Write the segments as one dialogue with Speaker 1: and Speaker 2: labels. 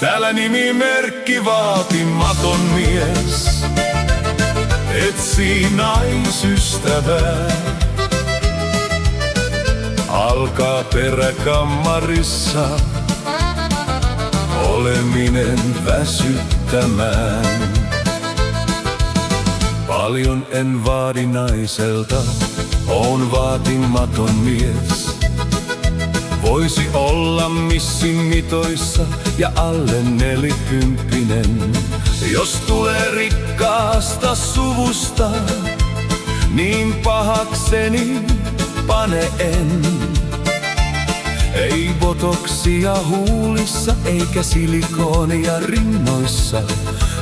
Speaker 1: Täällä nimimerkki vaatimaton mies etsii naisystävää. Alkaa peräkammarissa oleminen väsyttämään. Paljon en vaadi naiselta, oon vaatimaton mies. Voisi olla missin mitoissa ja alle 40. Jos tulee rikkaasta suvusta, niin pahakseni pane en. Ei botoksia huulissa eikä silikoonia rinnoissa,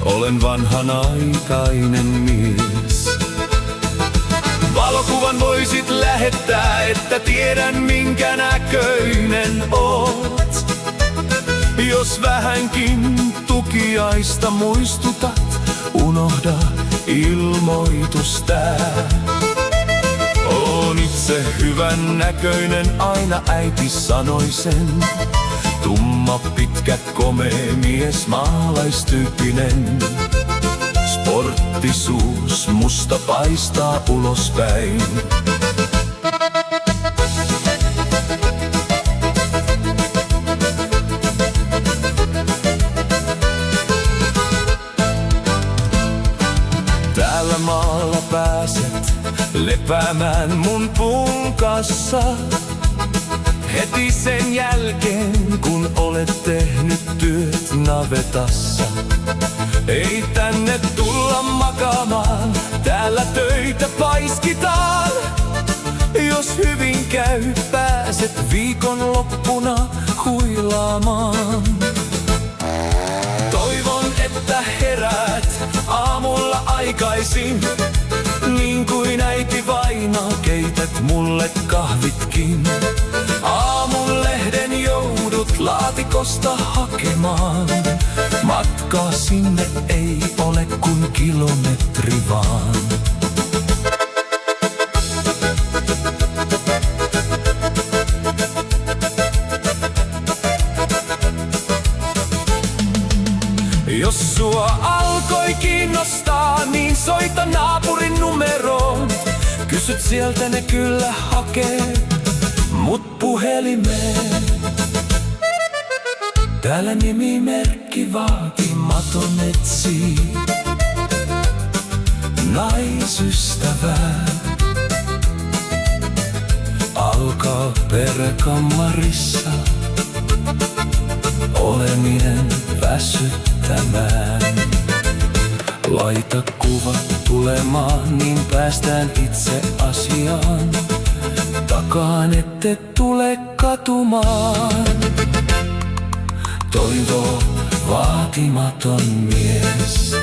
Speaker 1: olen vanhanaikainen mies. Valokuvan voisit lähettää, että tiedän minkä näköinen oot. Jos vähänkin tukiaista muistutat, unohda ilmoitus tää. Oon itse hyvän näköinen, aina äiti sanoi sen. Tumma, pitkä, komea mies, maalaistyyppinen. Sporttisuus musta paistaa ulospäin. Täällä maalla pääset lepäämään mun punkassa heti sen jälkeen, kun olet tehnyt työt navetassa. Ei tänne tulla makaamaan, täällä töitä paiskitaan. Jos hyvin käy, pääset viikonloppuna huilaamaan. Toivon, että heräät aamulla aikaisin, niin kuin äiti vainaa, keität mulle kahvitkin. Aamun lehden joudut laatikosta hakemaan. Matkaa sinne ei ole kuin kilometri vaan. Jos sua alkoi kiinnostaa, niin soita naapurin numeroon. Kysyt sieltä, ne kyllä hakee mut puhelimeen. Täällä nimimerkki vaatimaton etsii naisystävää. Alkaa peräkammarissa oleminen väsyttämään. Laita kuva tulemaan, niin päästään itse asiaan. Takaan ette tule katumaan. Toivoo vaatimaton mies.